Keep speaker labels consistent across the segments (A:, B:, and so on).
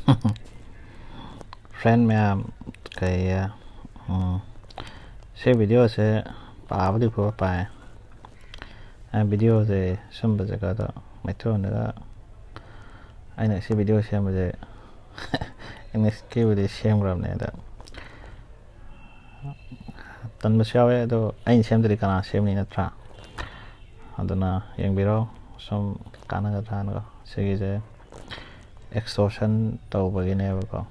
A: friend ma'am कई से video से पावदी को पाए वीडियो से सुन बजे का मैं तो ना अने से वीडियो से मुझे इंग्लिश के वीडियो शेम करने दा तन बचावे तो अइन शेम तरी कना शेम नहीं नत्रा अदना यंग बिरो सम काना का था ना से जे एक्सटॉर्शन तो बगिने बको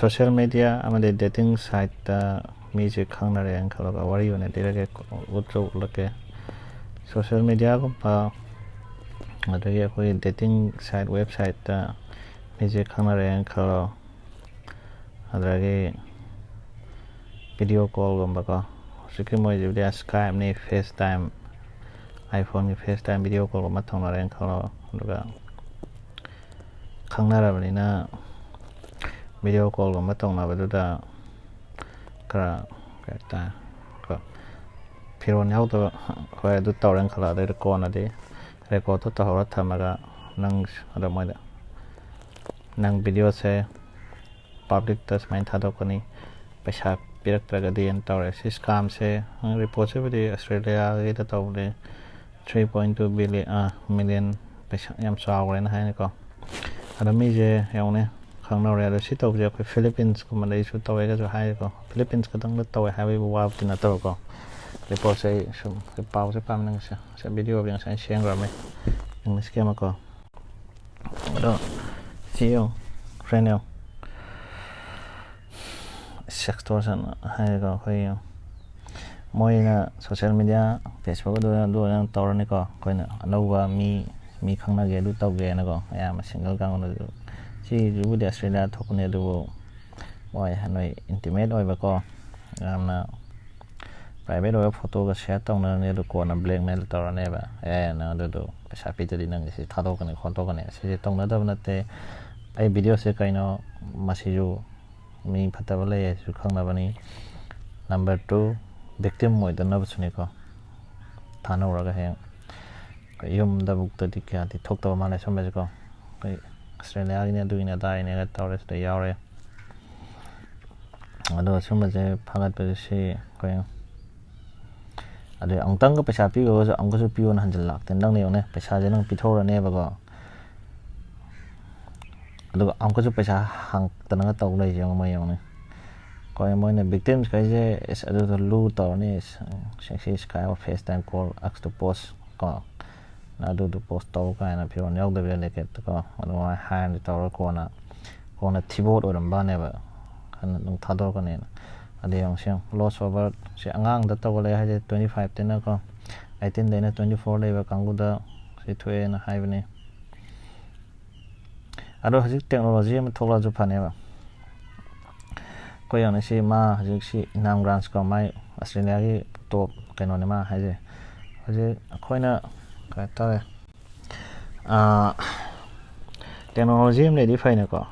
A: सोशल मीडिया हमारे डेटिंग साइट मीजे खाना रहे हैं खलों का वारी होने तेरे के उच्च लगे सोशल मीडिया को पा अदर कोई डेटिंग साइट वेबसाइट मीजे खाना रहे हैं खलों अदर के वीडियो कॉल को बका सिक्किम में जो दिया स्काइप ने फेस टाइम आईफोन की फेस टाइम वीडियो कॉल को मत होना रहे हैं खलों लगा खाना रहा बनी ना वीडियो कॉल को मत होना बदुदा करा करता है फिर वो न्याउ तो कोई दो तौरन खला दे रिकॉर्ड ना दे रिकॉर्ड तो तौर था मगा नंग अदर मॉइड नंग वीडियो से पब्लिक तस माइन था तो कनी पैसा पिरक तरह दे इन तौर इस काम से रिपोर्ट से भी ऑस्ट्रेलिया के तो तौर 3.2 मिलियन पैसा यम सावरे ना है निको अदर मीजे याउने खाना रहे सी तब जो फिलीपींस को मतलब इशू तब एक जो है को फिलीपींस का तंग तब है वो वाव दिन तब को रिपोर्ट से शुम पाव से पाम नंग से वीडियो भी नंग शेयर कर में इंग्लिश के मको तो सीओ फ्रेंड यो सेक्सटोर्सन है को कोई मोई ना सोशल मीडिया फेसबुक दो नंग तौर ने को कोई ना अनौवा मी खाना गे दो तब गे ना को या मैं सिंगल कांग ना सी जो भी ऑस्ट्रेलिया थोकने दो वो हनोई इंटीमेट होय बको हमना प्राइवेट होय फोटो का शेयर तौना ने दो कोना ब्लैकमेल तौरने बा ना दो पैसा पितरी नंग से थादो कने खोतो कने से तौना दब नते आई वीडियो से कइनो मसिजु मी फतबले सु खंगना बनी नंबर 2 विक्टिम मोय दना बसुने को थानो रगा है यम दबुक तदि क्या दि थोकतो माने समझ को ऑस्ट्रेलिया की ने दुइने दाइने का तौर से यारे अदो सुमजे फागत पे से कोई अदे अंतंग पैसा पियो जो अंगसु पियो न हंजल लाख तंदंग ने ने पैसा जे नंग पिथोर ने बगो अदो अंगसु पैसा हंग तनंग तौ ले जे म यने कोई मोने विक्टिम्स का जे इस अदो लू तौर ने सेक्सी स्काई और फेस टाइम कॉल एक्स टू पोस्ट को ना दो पोस्ट तो का ना फिर उन्हें उधर भी लेके तो उन्होंने हैंड तो कोना थीबोर्ड और बाने बा हन नुं थादो का ने अदे यंग से लॉस ओवर से अंगांग द तो ले है 25 तेना को 18 देना 24 ले बा कांगु द से थोए ना हाई बने अदो हजिक टेक्नोलॉजी में थोड़ा जो फाने बा कोई यानी से मा हजिक से नाम ग्रांट्स को माय ऑस्ट्रेलिया की टॉप कैनो ने मा है जे हजिक कोई ना कहता है टेक्नोलॉजी में डिफाइन है को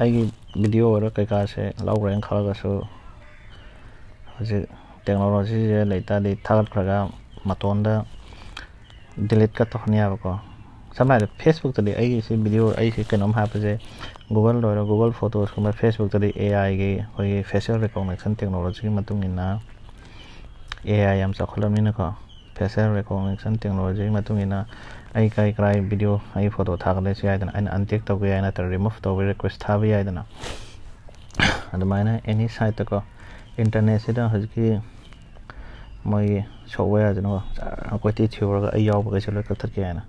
A: आई वीडियो और कई का से लाउ रैंक खाला सो हजे टेक्नोलॉजी जे लेता दे थागत खगा मतोंदा डिलीट का तो हनिया को समाय फेसबुक तले आई से वीडियो आई से कनम हाप जे गूगल फोटोस को फेसबुक तले एआई के कोई फेशियल रिकॉग्निशन टेक्नोलॉजी की मतुंगिना AI am sakhulamina ko facial recognition technology matungina ai kai krai video ai photo thakle si aidan an untick to ge na tar remove to request thabi aidan adamaina any site ko internet sida hajki moi software jano ko ti thur ga ai yaw ba chalo ka thar ke na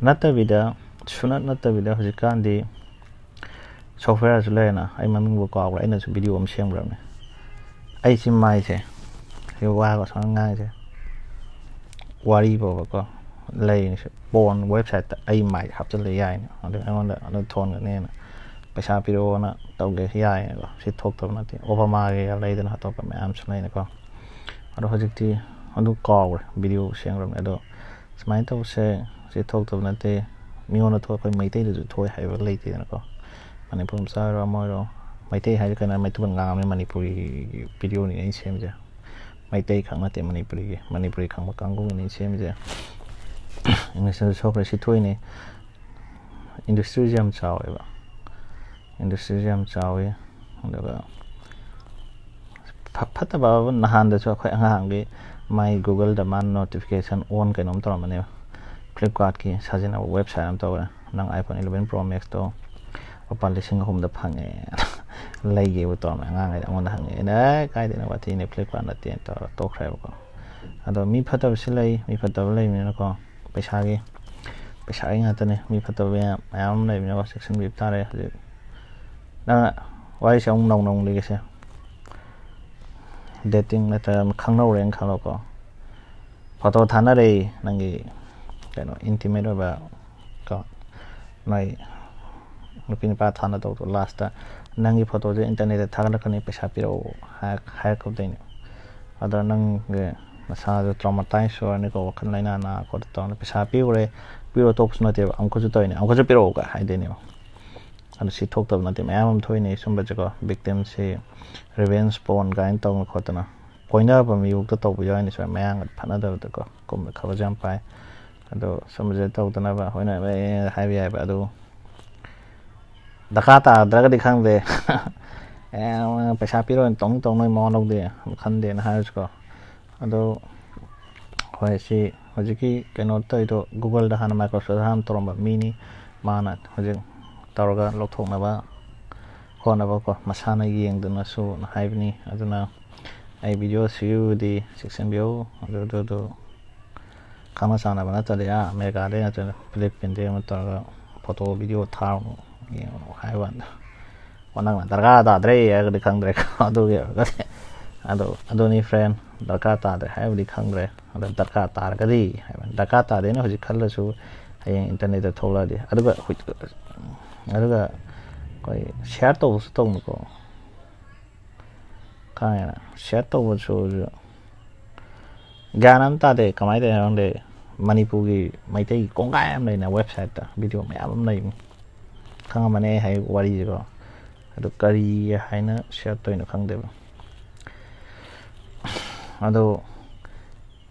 A: nata vida sunat nata vida hajkan di software jule na ai maming bo ko ai na video am shem ram ne ai sim mai se hiệu quả của sáng ngay chứ wari bộ có lấy bon website ai mày học cho lấy ai nó được anh nó thôn cái này bây giờ video nó tàu cái ai nó sẽ thuộc tàu nó thì Obama cái lấy đến họ tàu cái mẹ am xuống này nó có nó hơi thì nó có video xem rồi đó smart tàu sẽ thuộc tàu nó thì miêu nó thôi mấy tay được thôi hay vẫn lấy thì nó có anh em cũng sao rồi mọi rồi mấy tay hay cái này mấy tụi bằng ngang mấy Manipuri video này anh xem chưa Meitei ꯈꯛ ꯅꯠꯇꯦ ꯃꯅꯤꯄꯨꯔꯤ ꯈꯪꯕ ꯀꯥꯡꯕꯨꯒꯤꯅꯤ ꯁꯦꯝꯃꯤꯁꯦ ꯏꯪꯂꯤꯁꯇꯁꯨ ꯁꯣꯛꯈ꯭ꯔꯦ ꯁꯤꯊꯣꯛꯏꯅꯤ ꯏꯟꯗꯁꯇ꯭ꯔꯤꯁꯦ ꯌꯥꯝ ꯆꯥꯎꯋꯦꯕ ꯑꯗꯨꯒ ꯐꯠꯇꯕ ꯅꯍꯥꯟꯗꯁꯨ ꯑꯩꯈꯣꯏ ꯑꯉꯥꯡꯒꯤ ꯃꯥꯏ ꯒꯨꯒꯜꯗ ꯃꯥꯅ ꯅꯣꯇꯤꯐꯤꯀꯦꯁꯟ ꯑꯣꯟ ꯀꯩꯅꯣꯝ ꯇꯧꯔꯝꯕꯅꯦꯕ ꯐ꯭ꯂꯤꯞꯀꯥꯔꯠꯀꯤ ꯁꯥꯖꯤꯟꯅꯕ ꯋꯦꯕꯁꯥꯏꯠ ꯑꯃ ꯇꯧꯋꯦ ꯅꯪ iPhone 11 Pro Maxꯇꯣ ꯂꯨꯄꯥ 3,000 ꯐꯪꯉꯦ ꯂꯩꯒꯦꯕꯨ ꯇꯧꯔꯝꯃꯦ ꯑꯉꯥꯡꯈꯩꯗ ꯑꯩꯉꯣꯟꯗ ꯍꯪꯉꯦ ꯑꯩꯅ ꯀꯥꯏꯗꯩꯅꯣ ꯋꯥꯊꯤꯅꯦ ꯐ꯭ꯂꯤꯞꯀꯥꯔꯠ ꯅꯠꯇꯦꯅ ꯇꯧꯔ ꯇꯣꯛꯈ꯭ꯔꯦꯕꯀꯣ ꯑꯗꯣ ꯃꯤ ꯐꯠꯇꯕꯁꯤ ꯂꯩ ꯃꯤ ꯐꯠꯇꯕ ꯂꯩꯕꯅꯤꯅꯀꯣ ꯄꯩꯁꯥꯒꯤ ꯉꯥꯛꯇꯅꯦ ꯃꯤ ꯐꯠꯇꯕ ꯃꯌꯥꯝ ꯑꯃ ꯂꯩꯕꯅꯤꯅꯀꯣ ꯆꯦꯛꯁꯤꯟꯕꯤꯕ ꯇꯥꯔꯦ ꯍꯧꯖꯤꯛ ꯅꯪ ꯋꯥꯔꯤꯁꯦ ꯑꯃꯨꯛ ꯅꯧꯅ ꯂꯤꯒꯦꯁꯦ ꯗꯦꯇꯤꯡ ꯅꯠꯇ꯭ꯔꯒ ꯈꯪꯅꯧꯔꯦꯅ ꯈꯜꯂꯣꯀꯣ ꯐꯣꯇꯣ ꯊꯥꯅꯔꯦ ꯅꯪꯒꯤ ꯀꯩꯅꯣ ꯏꯟꯇꯤꯃꯦꯠ ꯑꯣꯏꯕ ꯀꯣ ꯅꯣꯏ ꯅꯨꯄꯤ ꯅꯨꯄꯥ ꯊꯥꯅꯗꯧꯗꯣ ꯂꯥꯁꯇ ꯅꯪꯒꯤ ꯐꯣꯇꯣꯁꯦ ꯏꯟꯇꯔꯅꯦꯠꯇ ꯊꯥꯒꯠꯂꯛꯀꯅꯤ ꯄꯩꯁꯥ ꯄꯤꯔꯛꯑꯣ ꯍꯥꯏꯔꯛꯀꯗꯣꯏꯅꯦ ꯑꯗ ꯅꯪꯒꯤ ꯅꯁꯥꯗꯣ ꯇ꯭ꯔꯣꯃꯥꯇꯥꯏꯁ ꯑꯣꯏꯔꯅꯤꯀꯣ ꯋꯥꯈꯜ ꯂꯩꯅꯥ ꯈꯣꯠꯇ ꯇꯧꯔꯅꯤ ꯄꯩꯁꯥ ꯄꯤꯔꯣ ꯇꯣꯛꯄꯁꯨ ꯅꯠꯇꯦꯕ ꯑꯃꯨꯛꯀꯁꯨ ꯇꯧꯔꯤꯅꯦ ꯑꯃꯨꯛꯀꯁꯨ ꯄꯤꯔꯛꯑꯣꯒ ꯍꯥꯏꯗꯣꯏꯅꯦꯕ ꯑꯗꯣ ꯁꯤ ꯊꯣꯛꯇꯕ ꯅꯠꯇꯦ ꯃꯌꯥꯝ ꯑꯃ ꯊꯣꯛꯏꯅꯦ ꯁꯨꯝꯕꯁꯦꯀꯣ ꯚꯤꯛꯇꯤꯝꯁꯤ ꯔꯤꯚꯦꯟꯁ ꯄꯣꯔꯟ ꯀꯥꯏꯅ ꯇꯧꯅ ꯈꯣꯠꯇꯅ ꯀꯣꯏꯅꯕ ꯃꯤꯕꯨꯛꯇ ꯇꯧꯕ ꯌꯥꯎꯏꯅꯦ ꯁꯨꯃꯥꯏꯅ ꯃꯌꯥꯡꯒ ꯐꯠꯅꯗꯕꯗꯀꯣ ꯀꯨꯝꯕ ꯈꯕꯔꯁꯨ ꯌꯥꯝ ꯄꯥꯏ ꯑꯗꯣ ꯁꯨꯝꯕꯁꯦ ꯇꯧꯗꯅꯕ ꯍꯣꯏꯅ ꯍꯥꯏꯕ ꯌꯥꯏꯕ ꯑꯗꯨ ꯗꯔꯀꯥꯔ ꯇꯥꯗ꯭ꯔꯒꯗꯤ ꯈꯪꯗꯦ ꯄꯩꯁꯥ ꯄꯤꯔꯣꯏ ꯇꯧꯅꯣꯏ ꯃꯋꯥ ꯂꯧꯗꯦ ꯈꯟꯗꯦꯅ ꯍꯥꯏꯔꯁꯨꯀꯣ ꯑꯗꯣ ꯍꯣꯏ ꯁꯤ ꯍꯧꯖꯤꯛꯀꯤ ꯀꯩꯅꯣ ꯇꯧꯔꯤꯗꯣ ꯒꯨꯒꯜꯗ ꯍꯥꯟꯅ ꯃꯥꯏꯀ꯭ꯔꯣꯁꯣꯐꯠ ꯍꯥꯟꯅ ꯇꯧꯔꯝꯕ ꯃꯤꯅꯤ ꯃꯥꯅ ꯍꯧꯖꯤꯛ ꯇꯧꯔꯒ ꯂꯧꯊꯣꯛꯅꯕ ꯍꯣꯠꯅꯕꯀꯣ ꯃꯁꯥꯅ ꯌꯦꯡꯗꯨꯅꯁꯨ ꯍꯥꯏꯕꯅꯤ ꯑꯗꯨꯅ ꯑꯩ ꯚꯤꯗꯤꯑꯣ ꯁꯤꯕꯨꯗꯤ ꯆꯦꯛꯁꯤꯟꯕꯤꯌꯨ ꯑꯗꯨ ꯈꯪꯅ ꯆꯥꯟꯅꯕ ꯅꯠꯇ꯭ꯔꯗꯤ ꯑꯃꯦꯔꯤꯀꯥꯗꯩ ꯅꯠꯇ꯭ꯔꯒ ꯐꯤꯂꯤꯄꯤꯟꯗꯩ ꯑꯃ ꯇꯧꯔꯒ ꯐꯣꯇꯣ ꯚꯤꯗꯤꯑꯣ ꯊꯥꯔꯨꯅꯨ ꯌꯦꯡꯉꯨꯅꯨ ꯍꯥꯏꯕ ꯀꯥꯟꯗ ꯅꯪꯅ ꯗꯔꯀꯥꯔ ꯇꯥꯗ꯭ꯔꯦ ꯍꯥꯏꯔꯒꯗꯤ ꯈꯪꯗ꯭ꯔꯦ ꯑꯗꯨꯒꯤ ꯑꯣꯏꯔꯒꯗꯤ ꯑꯗꯨꯅꯤ ꯐ꯭ꯔꯦꯟ ꯗꯔꯀꯥꯔ ꯇꯥꯗ꯭ꯔꯦ ꯍꯥꯏꯕꯗꯤ ꯈꯪꯗ꯭ꯔꯦ ꯑꯗꯣ ꯗꯔꯀꯥꯔ ꯇꯥꯔꯒꯗꯤ ꯍꯥꯏꯕ ꯗꯔꯀꯥꯔ ꯇꯥꯗꯦꯅ ꯍꯧꯖꯤꯛ ꯈꯜꯂꯁꯨ ꯍꯌꯦꯡ ꯏꯟꯇꯔꯅꯦꯠꯇ ꯊꯣꯛꯂꯛꯑꯗꯤ ꯑꯗꯨꯒ ꯑꯩꯈꯣꯏ ꯁꯤꯌꯥꯔ ꯇꯧꯕꯁꯨ ꯇꯧꯅꯨꯀꯣ ꯀꯥꯏꯅ ꯁꯤꯌꯥꯔ ꯇꯧꯕꯁꯨ ꯒ꯭ꯌꯥꯟ ꯑꯃ ꯇꯥꯗꯦ ꯀꯃꯥꯏꯅ ꯇꯧꯔꯤꯅꯣ ꯈꯪꯗꯦ ꯃꯅꯤꯄꯨꯔꯒꯤ ꯃꯩꯇꯩꯒꯤ ꯀꯣꯡꯒꯥꯏ ꯑꯃ ꯂꯩꯅ ꯋꯦꯕꯁꯥꯏꯠꯇ ꯚꯤꯗꯤꯑꯣ ꯃꯌꯥꯝ ꯑꯃ ꯂꯩꯕꯅꯤ ꯈꯪꯉꯝꯃꯅꯤ ꯍꯥꯏ ꯋꯥꯔꯤꯁꯦꯀꯣ ꯑꯗꯨ ꯀꯔꯤ ꯍꯥꯏꯅ ꯁꯤꯌꯥꯔ ꯇꯧꯔꯤꯅꯣ ꯈꯪꯗꯦꯕ ꯑꯗꯣ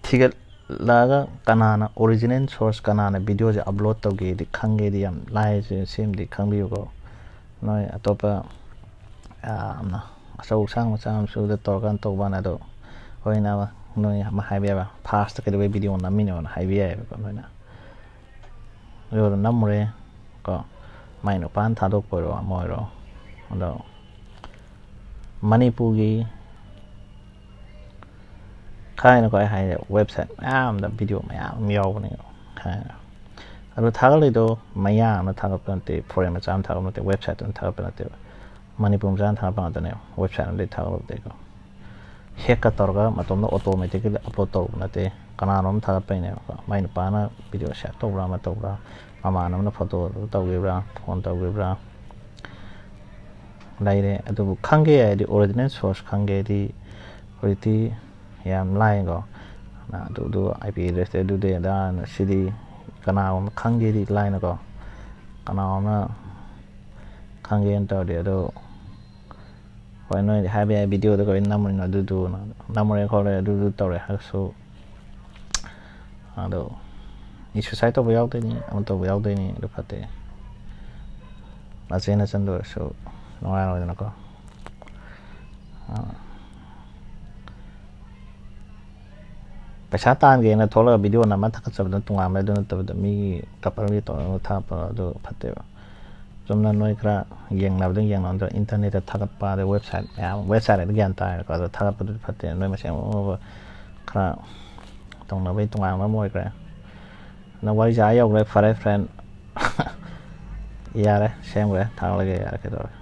A: ꯊꯤꯒꯠꯂꯛꯑꯒ ꯀꯅꯥꯅ ꯑꯣꯔꯤꯖꯤꯅꯦꯜ ꯁꯣꯔꯁ ꯀꯅꯥꯅ ꯚꯤꯗꯤꯑꯣꯁꯦ ꯑꯞꯂꯣꯗ ꯇꯧꯒꯦꯗꯤ ꯈꯪꯒꯦꯗꯤ ꯌꯥꯝ ꯂꯥꯏꯁꯦ ꯁꯤꯃꯗꯤ ꯈꯪꯕꯤꯌꯨꯀꯣ ꯅꯣꯏ ꯑꯇꯣꯞꯄ ꯌꯥꯝꯅ ꯑꯆꯧ ꯑꯁꯥꯡ ꯃꯆꯥ ꯃꯁꯨꯗ ꯇꯧꯔꯀꯥꯟꯗ ꯇꯧꯕꯅ ꯑꯗꯣ ꯍꯣꯏꯅ ꯅꯣꯏ ꯑꯃ ꯍꯥꯏꯕ ꯌꯥꯏꯕ ꯐꯥꯔꯁꯇ ꯀꯩꯗꯧꯕꯩ ꯚꯤꯗꯤꯑꯣ ꯅꯝꯃꯤꯅꯣꯅ ꯍꯥꯏꯕ ꯌꯥꯏꯑꯕꯀꯣ ꯅꯣꯏꯅ ꯑꯗꯨꯒ ꯅꯝꯃꯨꯔꯦ ꯀꯣ ꯃꯥꯏ ꯅꯨꯄꯥꯅ ꯊꯥꯗꯣꯛꯄ ꯑꯣꯏꯔꯣ ꯑꯃ ꯑꯣꯏꯔꯣ ꯑꯗꯣ ꯃꯅꯤꯄꯨꯔꯒꯤ ꯈꯥꯏꯅꯀꯣ ꯑꯩ ꯍꯥꯏꯔꯦ ꯋꯦꯕꯁꯥꯏꯠ ꯃꯌꯥꯝꯗ ꯚꯤꯗꯤꯑꯣ ꯃꯌꯥꯝ ꯑꯃ ꯌꯥꯎꯕꯅꯦ ꯑꯗꯣ ꯊꯥꯒꯠꯂꯤꯗꯣ ꯃꯌꯥꯡ ꯑꯃꯅ ꯊꯥꯒꯠꯄ ꯅꯠꯇꯦ ꯐꯣꯔꯦꯟ ꯃꯆꯥ ꯑꯃ ꯊꯥꯒꯠꯄ ꯅꯠꯇꯦ ꯋꯦꯕꯁꯥꯏꯠ ꯑꯃ ꯊꯥꯒꯠꯄ ꯅꯠꯇꯦꯕ ꯃꯅꯤꯄꯨꯔ ꯃꯆꯥꯅ ꯊꯥꯒꯠꯄ ꯉꯥꯛꯇꯅꯦꯕ ꯋꯦꯕꯁꯥꯏꯠ ꯑꯃꯗꯒꯤ ꯊꯥꯒꯠꯂꯛꯇꯦꯀꯣ ꯍꯦꯛꯀ ꯇꯧꯔꯒ ꯃꯇꯣꯝꯗ ꯑꯣꯇꯣꯃꯦꯇꯤꯀꯦꯂꯤ ꯑꯞꯂꯣꯗ ꯇꯧꯕ ꯅꯠꯇꯦ ꯀꯅꯥꯅꯣꯝ ꯊꯥꯒꯠꯄꯩꯅꯦꯕꯀꯣ ꯃꯥꯏ ꯅꯨꯄꯥꯅ ꯚꯤꯗꯤꯑꯣ ꯁꯦꯌꯔ ꯇꯧꯕ꯭ꯔꯥ ꯑꯃ ꯇꯧꯕ꯭ꯔꯥ ꯃꯃꯥꯟꯅꯕꯅ ꯐꯣꯇꯣ ꯇꯧꯈꯤꯕ꯭ꯔꯥ ꯐꯣꯟ ꯇꯧꯈꯤꯕ꯭ꯔꯥ ꯂꯩꯔꯦ ꯑꯗꯨꯕꯨ ꯈꯪꯒꯦ ꯍꯥꯏꯗꯤ ꯑꯣꯔꯤꯖꯤꯅꯦꯜ ꯁꯣꯔꯁ ꯈꯪꯒꯦꯗꯤ ꯍꯧꯖꯤꯛꯇꯤ ꯌꯥꯝ ꯂꯥꯏꯀꯣ ꯑꯗꯨ ꯑꯥꯏ ꯄꯤ ꯑꯦꯗ꯭ꯔꯦꯁꯇꯤ ꯑꯗꯨꯗꯤ ꯑꯗꯥꯅ ꯁꯤꯗꯤ ꯀꯅꯥꯒꯨꯝꯕ ꯈꯪꯒꯦꯗꯤ ꯂꯥꯏꯅꯀꯣ ꯀꯅꯥꯒꯨꯝꯕ ꯈꯪꯒꯦꯅ ꯇꯧꯔꯗꯤ ꯑꯗꯣ ꯍꯣꯏ ꯅꯣꯏꯗꯤ ꯍꯥꯏꯕ ꯌꯥꯏ ꯚꯤꯗꯤꯑꯣꯗ ꯀꯔꯤ ꯅꯝꯃꯨꯔꯤꯅꯣ ꯑꯗꯨꯗꯨ ꯅꯝꯃꯨꯔꯦ ꯈꯣꯠꯂꯦ ꯑꯗꯨ ꯇꯧꯔꯦ ꯍꯥꯏꯔꯁꯨ ꯑꯗꯣ ꯁꯨꯁꯥꯏꯠ ꯇꯧꯕ ꯌꯥꯎꯗꯣꯏꯅꯤ ꯑꯃ ꯇꯧꯕ ꯌꯥꯎꯗꯣꯏꯅꯤ ꯑꯗꯨ ꯐꯠꯇꯦ ꯅꯆꯦ ꯅꯆꯟꯗ ꯑꯣꯏꯔꯁꯨ ꯅꯨꯡꯉꯥꯏꯔꯣꯏꯗꯅꯀꯣ ꯄꯩꯁꯥ ꯇꯥꯟꯒꯦꯅ ꯊꯣꯛꯂꯒ ꯚꯤꯗꯤꯑꯣ ꯅꯝꯃ ꯊꯥꯒꯠꯆꯕꯗ ꯇꯣꯉꯥꯟꯕ ꯑꯗꯨ ꯅꯠꯇꯕꯗ ꯃꯤꯒꯤ ꯀꯄꯜꯒꯤ ꯇꯧꯔꯒ ꯊꯥꯒꯠꯄ ꯑꯗꯨ ꯐꯠꯇꯦꯕ ꯆꯨꯝꯅ ꯅꯣꯏ ꯈꯔ ꯌꯦꯡꯅꯕꯗ ꯏꯟꯇꯔꯅꯦꯠꯇ ꯊꯥꯒꯠꯄ ꯑꯗꯩ ꯋꯦꯕꯁꯥꯏꯠ ꯃꯌꯥꯝ ꯋꯦꯕꯁꯥꯏꯠ ꯍꯥꯏꯗꯤ ꯒ꯭ꯌꯥꯟ ꯇꯥꯔꯦꯀꯣ ꯑꯗꯣ ꯊꯥꯒꯠꯄꯗꯨꯗꯤ ꯐꯠꯇꯦ ꯅꯣꯏ ꯃꯁꯦꯟ ꯈꯔ ꯇꯧꯅꯕꯩ ꯇꯣꯉꯥꯟꯕ ꯑꯃ ꯑꯣꯏꯈ꯭ꯔꯦ ꯅꯪ ꯋꯥꯔꯤꯁꯦ ꯌꯧꯈ꯭ꯔꯦ ꯐꯔꯦ ꯐ꯭ꯔꯦꯟ ꯌꯥꯔꯦ ꯁꯦꯝꯈ꯭ꯔꯦ ꯊꯥꯒꯠꯂꯒꯦ ꯌꯥꯔꯦ ꯀꯩꯗꯧꯔꯦ